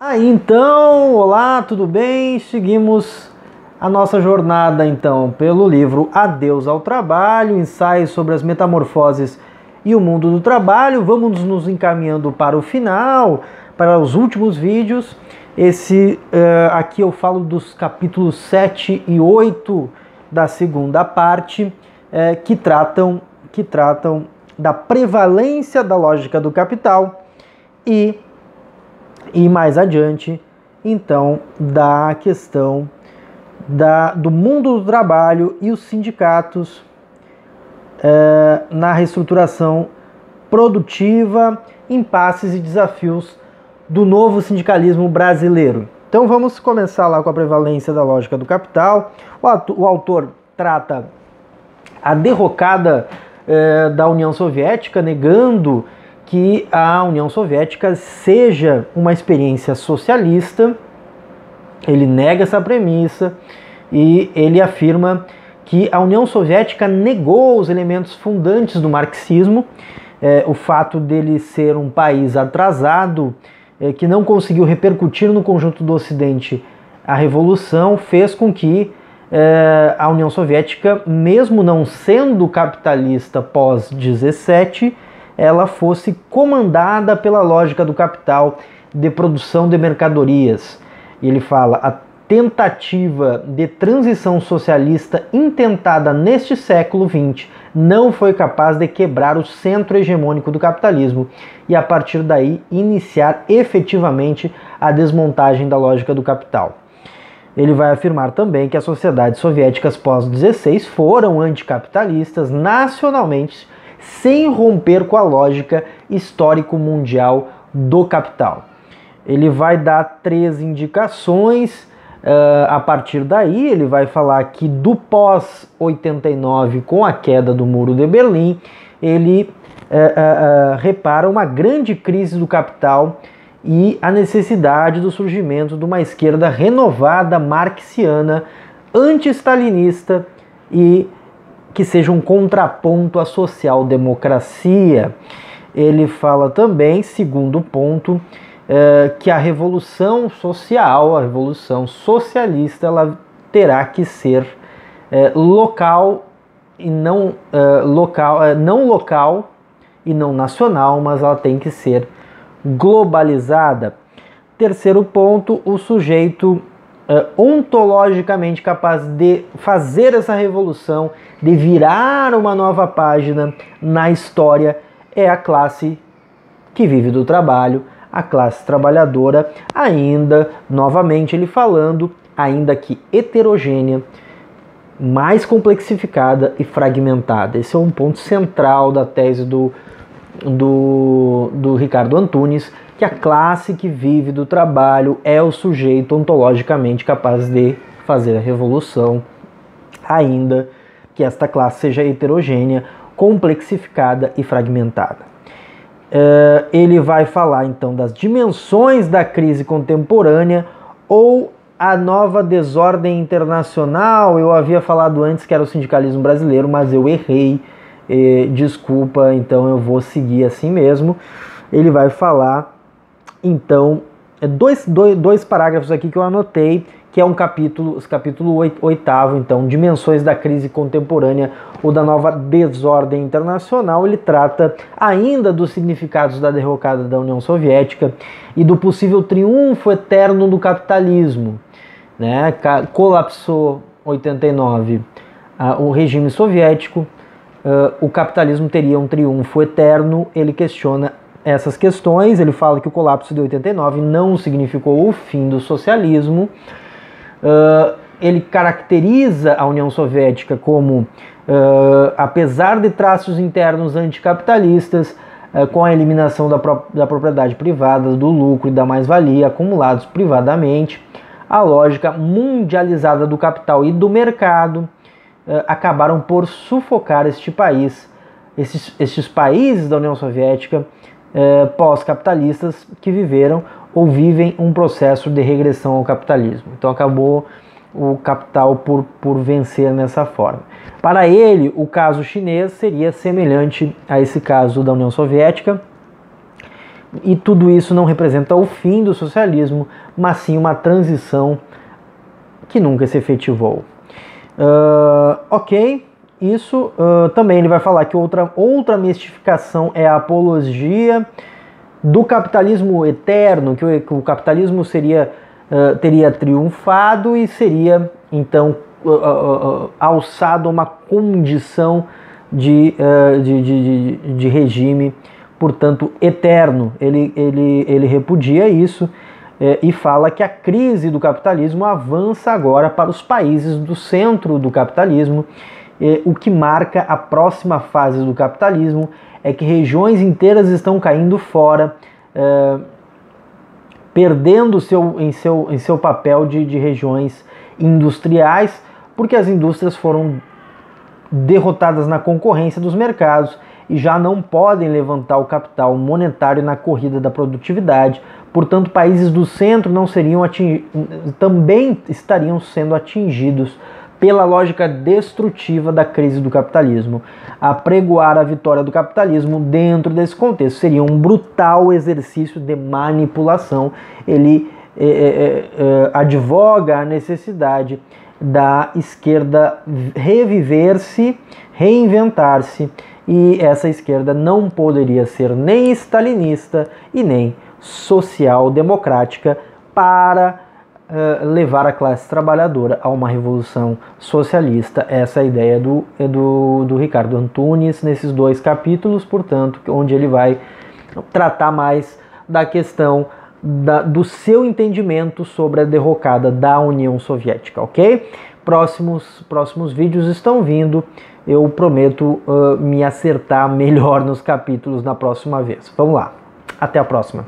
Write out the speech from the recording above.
Então, olá, tudo bem? Seguimos a nossa jornada então pelo livro Adeus ao Trabalho, ensaios sobre as metamorfoses e o mundo do trabalho. Vamos nos encaminhando para o final, para os últimos vídeos. Aqui eu falo dos capítulos 7 e 8 da segunda parte, que tratam da prevalência da lógica do capital e mais adiante, então, da questão do mundo do trabalho e os sindicatos na reestruturação produtiva, impasses e desafios do novo sindicalismo brasileiro. Então vamos começar lá com a prevalência da lógica do capital. O autor trata a derrocada da União Soviética, negando que a União Soviética seja uma experiência socialista. Ele nega essa premissa e ele afirma que a União Soviética negou os elementos fundantes do marxismo, o fato dele ser um país atrasado, que não conseguiu repercutir no conjunto do Ocidente a revolução, fez com que a União Soviética, mesmo não sendo capitalista pós-17, ela fosse comandada pela lógica do capital de produção de mercadorias. Ele fala: a tentativa de transição socialista intentada neste século XX não foi capaz de quebrar o centro hegemônico do capitalismo e, a partir daí, iniciar efetivamente a desmontagem da lógica do capital. Ele vai afirmar também que as sociedades soviéticas pós-16 foram anticapitalistas nacionalmente, sem romper com a lógica histórico-mundial do capital. Ele vai dar 3 indicações. A partir daí, ele vai falar que do pós-89, com a queda do Muro de Berlim, ele repara uma grande crise do capital e a necessidade do surgimento de uma esquerda renovada, marxiana, anti-stalinista e que seja um contraponto à social-democracia. Ele fala também, segundo ponto, que a revolução social, a revolução socialista, ela terá que ser local e não local e não nacional, mas ela tem que ser globalizada. Terceiro ponto, o sujeito ontologicamente capaz de fazer essa revolução, de virar uma nova página na história, é a classe que vive do trabalho, a classe trabalhadora, ainda, novamente ele falando, ainda que heterogênea, mais complexificada e fragmentada. Esse é um ponto central da tese do Ricardo Antunes, que a classe que vive do trabalho é o sujeito ontologicamente capaz de fazer a revolução, ainda que esta classe seja heterogênea, complexificada e fragmentada. Ele vai falar então das dimensões da crise contemporânea ou a nova desordem internacional. Eu havia falado antes que era o sindicalismo brasileiro, mas eu errei, desculpa, então eu vou seguir assim mesmo. Ele vai falar então dois parágrafos aqui que eu anotei, que é o capítulo 8º, então, dimensões da crise contemporânea ou da nova desordem internacional. Ele trata ainda dos significados da derrocada da União Soviética e do possível triunfo eterno do capitalismo, né? Colapsou 89 o regime soviético, o capitalismo teria um triunfo eterno. Ele questiona essas questões. Ele fala que o colapso de 89 não significou o fim do socialismo. Ele caracteriza a União Soviética como, apesar de traços internos anticapitalistas, com a eliminação da propriedade privada, do lucro e da mais-valia acumulados privadamente, a lógica mundializada do capital e do mercado acabaram por sufocar este país, estes países da União Soviética pós-capitalistas que viveram ou vivem um processo de regressão ao capitalismo. Então acabou o capital por vencer nessa forma. Para ele, o caso chinês seria semelhante a esse caso da União Soviética, e tudo isso não representa o fim do socialismo, mas sim uma transição que nunca se efetivou. Ok, isso também ele vai falar que outra mistificação é a apologia do capitalismo eterno, que o capitalismo teria triunfado e seria então alçado a uma condição de regime, portanto, eterno. Ele repudia isso e fala que a crise do capitalismo avança agora para os países do centro do capitalismo. O que marca a próxima fase do capitalismo é que regiões inteiras estão caindo fora, perdendo em seu papel de regiões industriais, porque as indústrias foram derrotadas na concorrência dos mercados e já não podem levantar o capital monetário na corrida da produtividade. Portanto, países do centro também estariam sendo atingidos pela lógica destrutiva da crise do capitalismo. Apregoar a vitória do capitalismo dentro desse contexto seria um brutal exercício de manipulação. Ele advoga a necessidade da esquerda reviver-se, reinventar-se, e essa esquerda não poderia ser nem stalinista e nem social-democrática para levar a classe trabalhadora a uma revolução socialista. Essa é a ideia do Ricardo Antunes nesses 2 capítulos, portanto, onde ele vai tratar mais da questão do seu entendimento sobre a derrocada da União Soviética, ok? Próximos vídeos estão vindo, eu prometo me acertar melhor nos capítulos na próxima vez. Vamos lá, até a próxima!